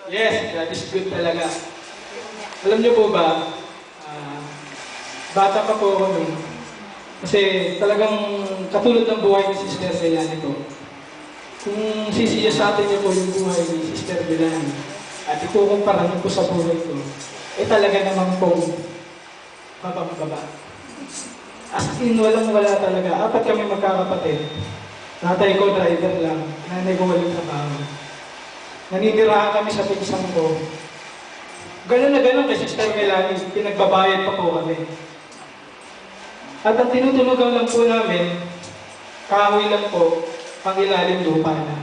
Yes, God is good talaga. Alam niyo po ba, bata pa po ako nun. Kasi talagang katulad ng buhay ni Sister Belani po. Kung sisiya sa atin niyo po yung buhay ni Sister Belani at ikukumpara niyo po sa buhay ko, talaga naman po babang-baba. As in, walang-wala talaga. 4 kami magkakapatid. Tatay ko, driver lang. Nanay ko walang trabaho. Naninirahan kami sa pinsang ko. Ganun na ganun kay Sister Melanie, pinagbabayad pa po kami. At ang tinutulogan lang po namin, kahoy lang po, pang ilalim lupa na.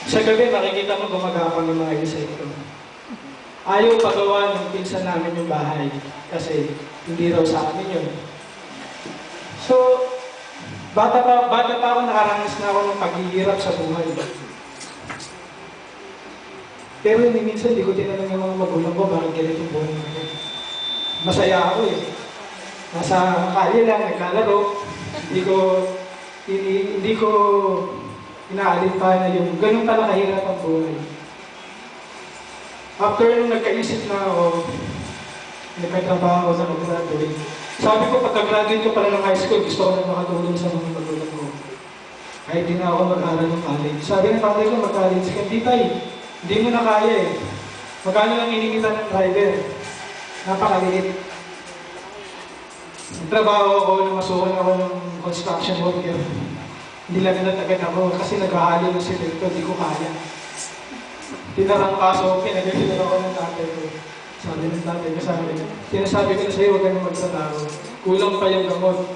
Sa gabi, makikita mo gumagapang yung mga insekto. Ayaw pagawa ng pinsan namin yung bahay, kasi hindi raw sa amin yun. So, bata pa ako, nakaranas na ako ng paghihirap sa buhay. Pero minsan, hindi ko tinanong yung mga magulang ko, bakit ganito yung buhay ko. Masaya ako eh. Nasa kalye lang, naglalaro. Hindi ko inaalin pa na yung ganun pala kahirap ang buhay. After nung nagkaisip na ako, nagkatrabaho ako sa mag-graduate. Sabi ko, pagka-graduate ko pala ng high school, gusto ko na makatulong sa mga magulang ko. Kahit di na ako mag-aral ng college. Sabi ng tatay ko, mag-college ka. Hindi tayo. Hindi mo na kaya eh. Magkano lang inigitan ng driver? Napakaliit. Nagtrabaho ako, namasukan ako ng construction worker. Hindi lang natagad ako kasi nag-ahalo ng silito, hindi ko kaya. Tinarangkaso, pinagalitan ako ng tatay ko. Sabi ng tatay ko sa akin, sinasabi ko na sa'yo, huwag ka na magtrabaho. Kulang pa yung gamot.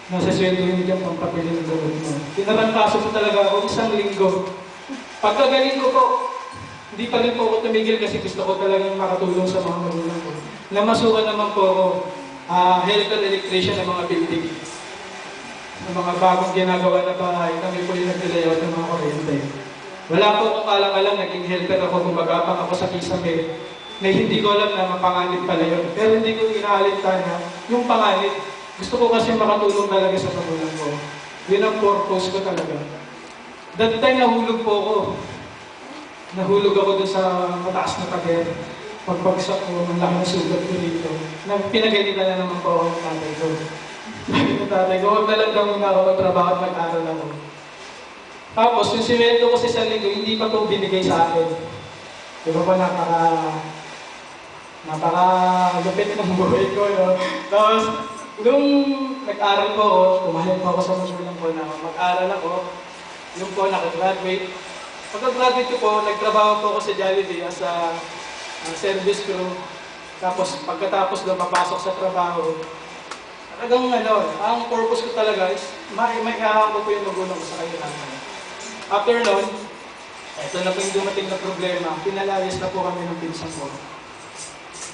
Nasa sweldo yun dyan pang papili ng gamot mo. Tinarangkaso ko talaga ako 1 linggo. Pagkagaling ko po, hindi pa rin po ako tumigil kasi gusto ko talagang makatulong sa mga magulang ko. Namasukan naman po ako, health electrician ng mga building. Ng mga bagong ginagawa na bahay, kami po yung nag-layout ng mga kuryente. Wala po akong alam-alam, naging helper ako, gumagapang ako sa kisame, na hindi ko alam na mapanganib pala yun. Pero hindi ko inaalita na yung panganib. Gusto ko kasi makatulong talaga sa magulang ko. Yun ang purpose ko talaga. That time nahulog po ako. Nahulog ako doon sa mataas na pader. Pagbagsak ko, ang laki na sugat ko dito. Pinagalitan na naman po ako ng tatay ko. Sabi ng tatay ko, huwag na lang daw muna ako magtrabaho at mag-aral ako. Tapos, yung sinweldo ko sa 1 linggo, hindi pa ito binigay sa akin. Di ba ba napaka-lupit ng buhay ko, no? Tapos, nung nag-aral po ako, tumahal po ako sa magulang ko na mag-aral ako, yung po nakagraduate. Pagka-graduate ko po, nagtrabaho po ako sa Jollibee as a service crew. Tapos, pagkatapos doon, papasok sa trabaho, talagang ang purpose ko talaga is maiahang ko po yung magulang ko sa kanila. After noon, ito na po yung dumating na problema. Pinalayas na po kami ng pinsan ko.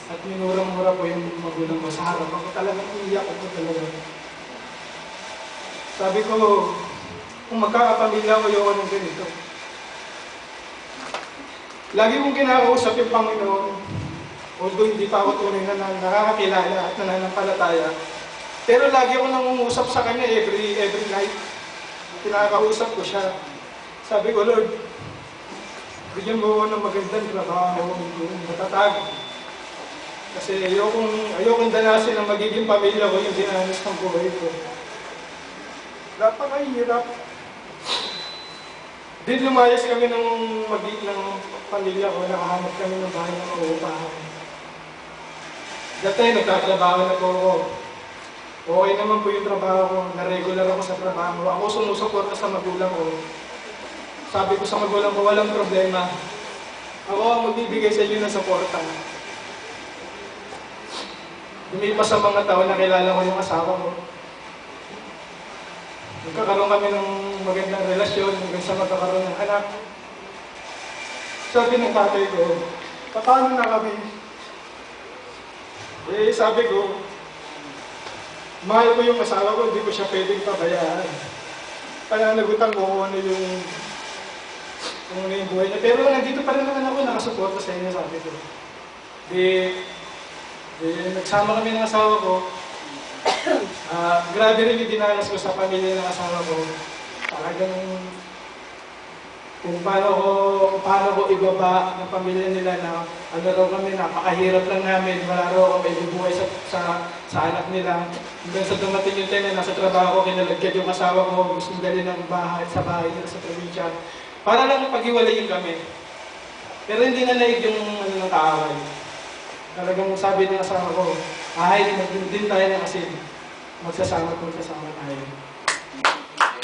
At minurang-mura po yung magulang ko sa harap. Ako talagang iiyak ako talaga. Sabi ko, kung magkakapamilya ko, ayaw ng ganito. Lagi kong kinakausap yung Panginoon. Although hindi pa ako tunay na nakakakilala at nananampalataya. Pero lagi ako nangungusap sa Kanya every night. Kinakausap ko siya. Sabi ko, Lord, bigyan mo ako ng magandang trabaho, matatag. Kasi ayokong danasin ang magiging pamilya ko yung dinanas ng buhay ko. Napakahirap. Din lumayas kami ng pamilya ko, nakahanap kami ng bahay ng uupahan. Dati nagtatrabaho na po ako. Okay naman po yung trabaho ko, na-regular ako sa trabaho. Ako sumusuporta sa magulang ko. Sabi ko sa magulang ko, walang problema. Ako ang magbibigay sa inyo ng suporta. Lumipas sa mga taon, nakilala ko yung asawa ko. Nagkakaroon kami ng magandang relasyon hanggang sa magkakaroon ng anak. Sabi ng tatay ko, paano na kami? Sabi ko, mahal ko yung asawa ko, hindi ko siya pwedeng pabayaan. Pananagutan ko kung ano yung buhay niya. Pero nandito pa rin naman ako, nakasuporta sa inyo, sabi ko. Nagsama kami ng asawa ko. Grabe rin yung dinanas ko sa pamilya ng asawa ko. Talagang kung paano ko ibaba ng pamilya nila na ano raw kami, napakahirap lang namin, wala raw kami ibubuhay sa anak nila. Hanggang sa dumating yung time na nasa trabaho ko, kinalagkad yung asawa ko, gusto dali ng bahay, sa bahay nila sa probinsya. Para lang pag-iwalayin kami. Pero hindi na naig yung ano, ng kaaway. Talagang sabi ng asawa ko, kahit din tayo ng asin, magsasama tayo.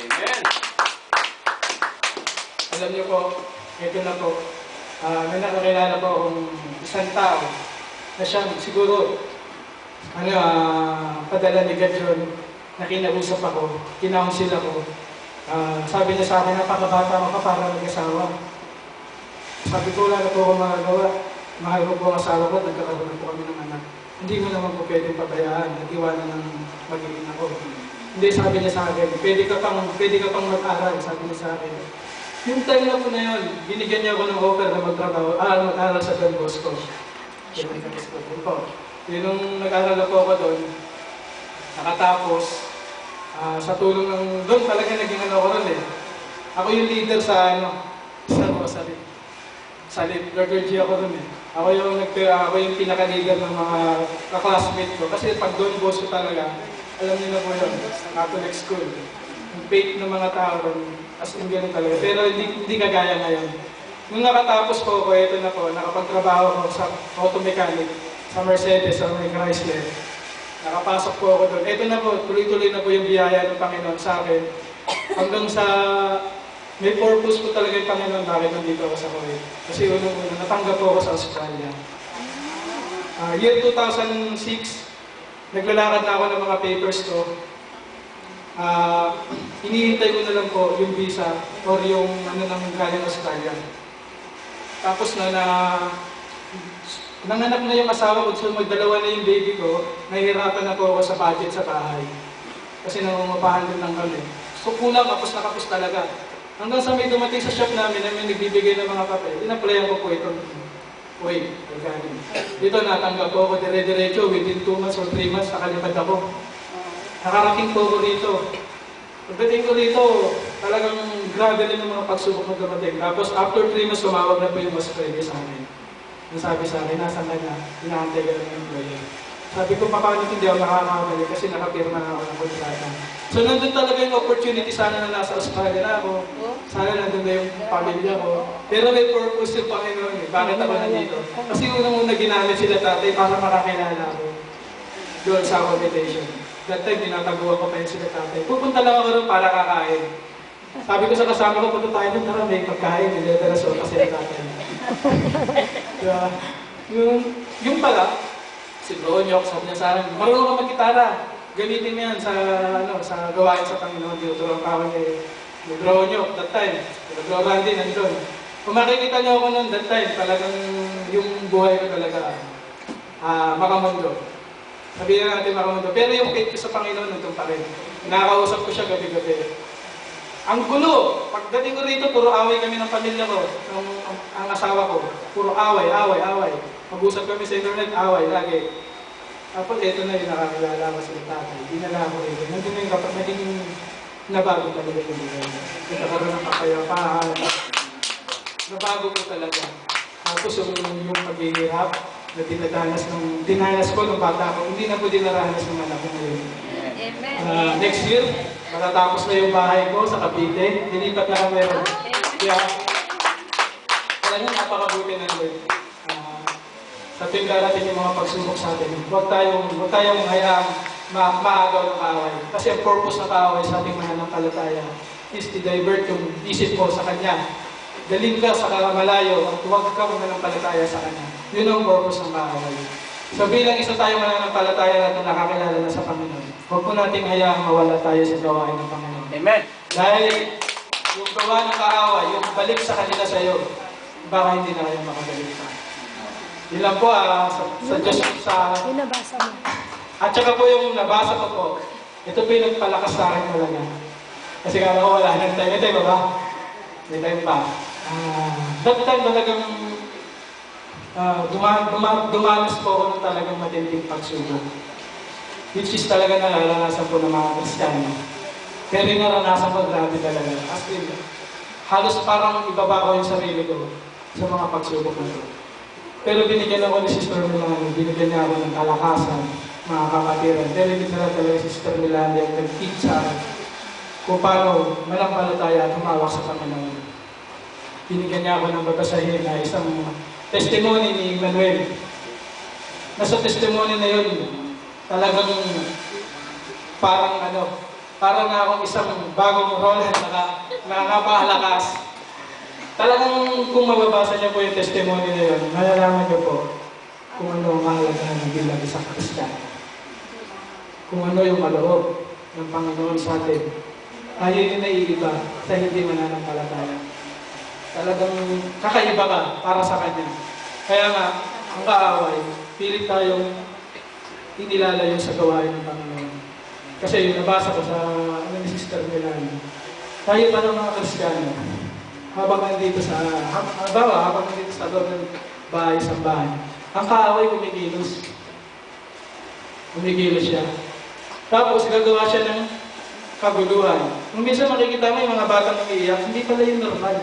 Amen. Alam niyo po, ito na po, may nakakilala po akong isang tao na siyang siguro padala ni God yun, na kinausap ako, kinaunsil ako. Sabi niya sa akin, napakabata mo pa para mag-asawa. Sabi ko, wala na po akong magagawa. Mahal ko po ang asawa ko, nagkakaroon na po kami ng anak. Hindi mo naman po pwedeng pabayaan at iwanan ng magiging ako. Hindi, sabi niya sa akin, pwede ka pang mag-aral, sabi niya sa akin. Yung time na po na yun, binigyan niya ako ng offer na mag-aral sa Don Bosco. Yung nag-aral po ako doon, nakatapos, sa tulong ng doon talaga naging ano ko ron eh. Ako yung leader sa Rosary. Sa liturgy ako doon eh. Ako yung pinaka-leader ng mga ka-classmate ko. Kasi pag Don Bosco talaga, alam niyo na po yun, Catholic school. Yung faith ng mga tao doon, as in ganun talaga. Pero hindi kagaya ngayon. Nung nakatapos po ako, ito na po, nakapagtrabaho ko sa auto mechanic, sa Mercedes, sa may Chrysler. Nakapasok po ako doon. Ito na po, tuloy-tuloy na po yung biyaya ng Panginoon sa akin. Hanggang sa may purpose po talaga yung Panginoon bakit nandito ako sa Kuwait. Kasi unang-una, natanggap po ako sa Australia. Year 2006, naglalakad na ako ng mga papers ko. Hinihintay ko na lang po yung visa or yung nang galing Australia. Tapos nanganak na yung asawa ko, so magdalawa na yung baby ko, nahihirapan na po ako sa budget sa bahay. Kasi nangungupahan din lang kami. So kulang, kapos na kapos talaga. Hanggang sa may dumating sa shop namin na may nagbibigay ng mga papel, in-applyan ko po ito. Wait, organic. Dito natanggap po ako dire-diretso, within 2 months or 3 months, nakalipad ako. Nakarating po ako rito. Pagdating ko rito, talagang grabe rin yung mga pagsubok na dumating. Tapos after 3 months, tumawag na po yung Australia sa amin. Nasabi sa akin, nasa na na, inaantay ka ng employer. Sabi ko, paano hindi ako nakakamali kasi nakapirma na ako ng kontrata. So nandun talaga yung opportunity sana na nasa Australia na ako. Sana nandun na yung pamilya ko. Pero may purpose yung Panginoon eh. Bakit ako nandito? Kasi unang-una ginamit sila tatay para makakilala ako doon sa accommodation. That time, dinataguan ko pa yun sila tatay. Pupunta lang ako rin para kakain. Sabi ko sa kasama ko, punta tayo doon, tara, may pagkain, nilitera so kasi sila tatay. Diba? Yung pala, si Bro Nyok, sabi niya sa akin, marunong ka mag-gitara. Gamitin mo yan sa gawain sa Panginoon. Tinuturuan ka ako ni Bro Nyok that time. Bro Randy nandun. Kung makikita niyo ako noon that time, talagang yung buhay ko talaga makamundo. Sabihin natin makamundo. Pero yung faith ko sa Panginoon nandun pa rin. Nakakausap ko siya gabi-gabi. Ang gulo! Pagdating ko rito, puro away kami ng pamilya ko. Ang asawa ko. Puro away. Mag-usap kami sa internet, away lagi. Tapos ito na yung nakakilala ko sa tatay. Dinala ko rito. Nandun na yung kapag naging nabago talaga yung buhay. Nagkakaroon ng kapayapaan. Nabago ko talaga. Tapos yung paghihirap na dinanas ko nung bata ko, hindi na po dinaranas ng anak ko ngayon. Next year, matatapos na yung bahay ko sa Cavite. Dinipat na kami ron. Kaya, talagang napakabuti na Lord. Sa tuwing darating yung mga pagsubok sa atin, huwag tayong hayaang maagaw ng kaaway. Kasi ang purpose ng kaaway sa ating mananampalataya is to divert yung isip mo sa Kanya. Dalhin ka sa malayo at huwag ka mananampalataya sa Kanya. Yun ang purpose ng kaaway. So bilang isa tayong mananampalataya na nakakilala na sa Panginoon, huwag po nating hayaang mawala tayo sa gawain ng Panginoon. Amen. Dahil yung gawa ng kaaway, yung balik sa kanila sa iyo, baka hindi na kayo makabalik pa. Yun lang po sa Diyos sa... Binabasa mo. At saka po yung nabasa ko po, ito po yung nagpalakas sa akin talaga. Kasi kala ko wala ng time. May time ba? May time pa. That time talagang dumanas po ako ng talagang matinding pagsubok. Which is talaga nalalanasan po ng mga Kristiyano. Pero yung naranasan ko, grabe talaga. As in, halos parang ibaba ko yung sarili ko sa mga pagsubok na ito. Pero binigyan ako ni Sister Melanie, binigyan niya ako ng kalakasan, mga kapatiran. Pero hindi talaga si Sister Melanie ang nag-teach sa akin kung paano manampalataya at humawak sa Panginoon. Binigyan niya ako ng babasahin na isang testimony ni Manuel. Nasa testimony na yun, talagang parang parang na akong isang bagong role na nakapahalakas. Talagang kung mababasa niyo po yung testimony na yun, malalaman niyo po kung ano ang mahalaga ng bilang isang Kristiyano. Kung ano yung maloob ng Panginoon sa atin. Ayaw yung naiiba sa hindi mananampalataya. Talagang kakaiba ka para sa Kanya. Kaya nga, ang kaaway, pilit tayong inilalayo sa gawain ng Panginoon. Kasi yung nabasa ko sa ni Sister Melanie, tayo pa ng mga Kristiyano, habang nandito sa loob ng bahay, sambahan, ang kaaway kumikilos. Kumikilos siya. Tapos gagawa siya ng kaguluhan. Kung minsan makikita mo yung mga batang umiiyak, hindi pala yung normal.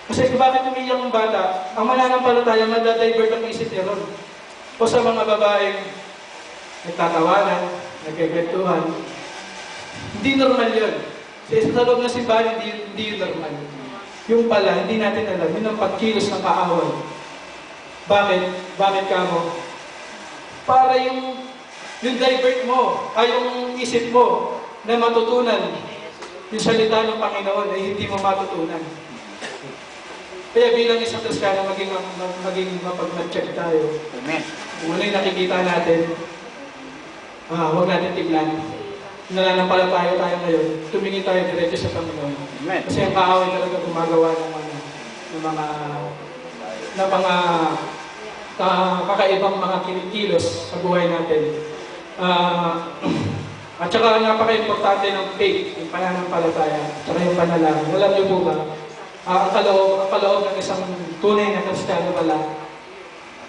Kasi kung bakit umiiyak ang bata, ang mananampalataya, madadivert ang isip niya ron. O sa mga babaeng nagtatawanan, nagkikwentuhan, hindi normal yun. Sa loob ng simbahan, hindi yun normal. Yung pala, hindi natin alam, yun ang pagkilos ng kaaway. Bakit? Bakit ka mo? Para yung divert mo, ay yung isip mo na matutunan yung salita ng Panginoon ay hindi mo matutunan. Kaya bilang isang Kristiyano, maging mapag-check tayo. Amen. Kung ano yung nakikita natin, huwag natin tignan. Nananampalataya tayo ngayon, tumingin tayo diretso sa Panginoon. Amen. Kasi ang kaaway talaga gumagawa ng mga kakaibang mga kinikilos sa buhay natin. At saka napaka-importante ng faith, yung pananampalataya, at saka yung panalangin. Alam niyo po ba, ang kaloob ng isang tunay na Kristiyano pala,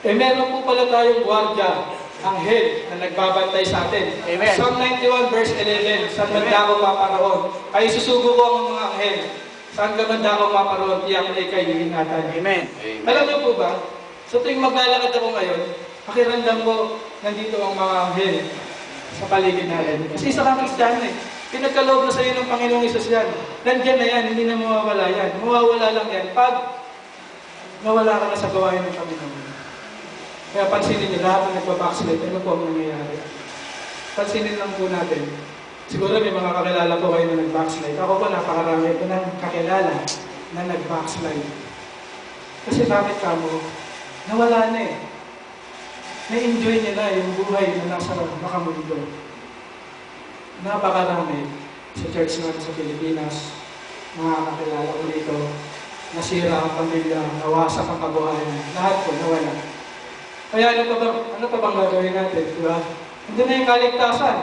meron po pala tayong gwardiya, anghel na nagbabantay sa atin. Amen. Psalm 91 verse 11, saan man ako maparoon, ay susugo ko ang mga anghel. Saan ka man ako maparoon, tiyak ay kayo ingatan. Amen. Alam niyo po ba, sa tuwing maglalakad ako ngayon, pakiramdam ko, nandito ang mga anghel sa paligid natin. Kasi isa kang Kristiyano eh. Pinagkaloob na sa iyo ng Panginoong Isus yan. Nandyan na yan, hindi na mawawala yan. Mawawala lang yan pag mawala ka na sa gawain ng Panginoon. Kaya pansinin niyo lahat ng nagpa-backslide, ano po ang nangyayari? Pansinin lang po natin. Siguro may mga kakilala po kayo na nag-backslide. Ako po napakarami ko ng kakilala na nag-backslide. Kasi bakit ka mo? Nawala na eh. Na-enjoy nila yung buhay na nasa makamundo. Napakarami sa church natin sa Pilipinas, mga kakilala ko dito, nasira ang pamilya, nawasak ang kabuhayan, lahat po nawala. Kaya ano pa bang gagawin natin, di ba? Hindi na yung kaligtasan.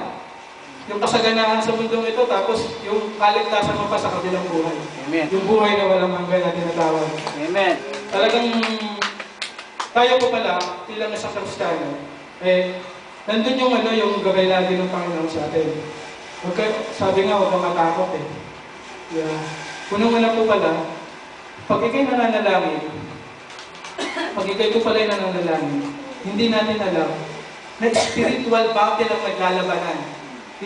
Yung kasaganaan sa mundong ito, tapos yung kaligtasan mo pa sa kabilang buhay. Amen. Yung buhay na walang hanggan na tinatawag. Amen. Talagang tayo po pala, bilang isang Kristiyano, nandun yung gabay lagi ng Panginoon sa atin. Sabi nga, huwag kang matakot eh. Yeah. Unang-una po pala, pag ikay nananalangin, pag ikay po pala nananalangin, hindi natin alam na spiritual battle ang naglalabanan.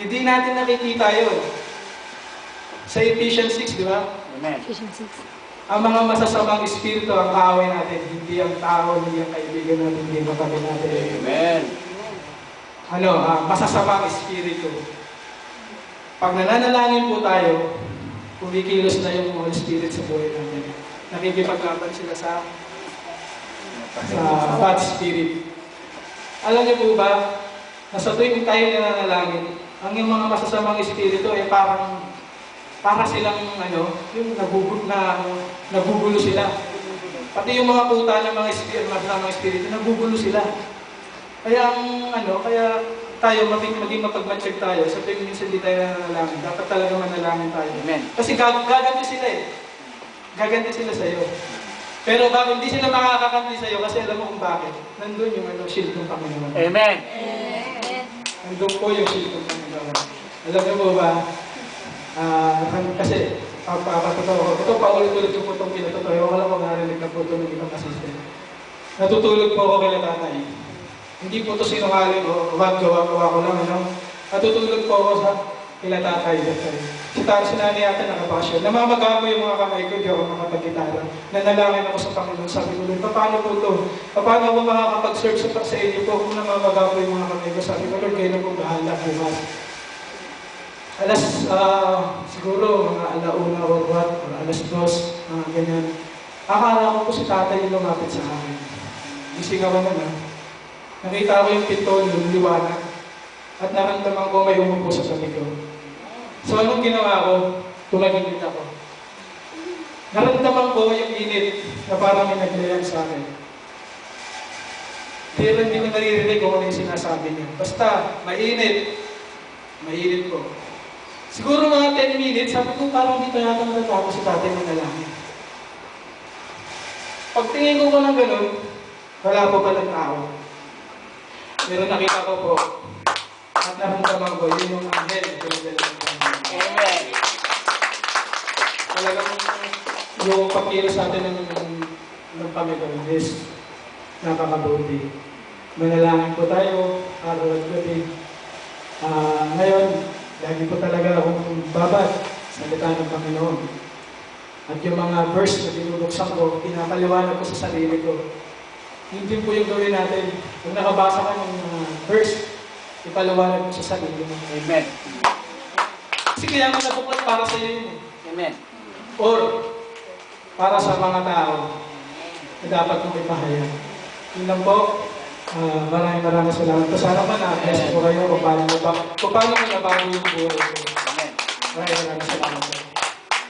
Hindi natin nakikita yun. Sa Ephesians 6, di ba? Amen. Ang mga masasamang espiritu ang kaaway natin, hindi ang tao, hindi ang kaibigan natin, hindi ang kapatid natin. Amen. Masasamang espiritu. Pag nananalangin po tayo, kumikilos na yung Holy Spirit sa buhay natin. Nakikipaglaban sila sa bad spirit. Alam niyo po ba, na sa tuwing tayo nananalangin, ang yung mga masasamang espiritu ay para silang yung nagugulo sila. Pati yung mga puta ng mga espiritu, nagugulo sila. Kaya kaya tayo maging mapagmatsyag tayo sa tuwing minsan hindi tayo nananalangin. Dapat talaga manalangin tayo. Amen. Kasi gaganti sila eh. Gaganti sila sa iyo. Pero bakit hindi sila makakakanti sa iyo? Kasi alam mo kung bakit. Nandun yung shield ng Panginoon. Amen. Nandun po yung shield ng Panginoon. Alam niyo po ba? Kasi Ito, paulit-ulit ko po itong pinatuto. Ewan ko lang kung narinig na po ito ng ibang assistant. Natutulog po ako kay tatay. Hindi po ito sinungaling o gawa ko lang. Ano? Natutulog po ako sa kila tatay. Si nanay ata nakapasyon. Namamaga po yung mga kamay ko, di ako makapagkitara. Nanalangin ako sa Panginoon. Sabi ko, Lord, paano po ito? Paano ako makakapag-serve sa inyo po kung namamaga po yung mga kamay ko? Sabi ko, Lord, kayo na po bahala bukas. Siguro mga alauna o what, or alas 2, mga ganyan. Akala ko po si tatay yung lumapit sa akin. Gising ako naman. Nakita ko yung pinto, liwanag. At naramdaman ko may umupo sa sabi ko. So anong ginawa ko? Tumagilid ako. Naramdaman ko yung init na parang may naglayag sa akin. Pero hindi ko naririnig kung ano yung sinasabi niya. Basta, mainit. Mainit po. Siguro mga 10 minutes, sabi ko parang hindi pa yata natatapos si tatay manalangin. Pagtingin ko ng ganun, wala po palang tao. Pero nakita ko po, at naramdaman ko, yun yung anghel. Amen. Talagang yung pagkilos natin ng Panginoon is nakakabuti. Manalangin po tayo, araw at gabi. Ngayon, lagi po talaga akong babad sa salita ng Panginoon. At yung mga verse na binubuksan ko, pinapaliwanag ko sa sarili ko. Hindi po yung gawin natin. Kung nakabasa ka ng verse, ipaliwanag mo sa sarili mo. Amen. Kasi kaya nga nabuklat para sa iyo yun. Amen. Or, para sa mga tao na dapat mong ipahayag. Yun lang po. Maraming salamat. Sana man na-bless po kayo kung paano mo nabago yung buhay ko. Amen. Maraming salamat.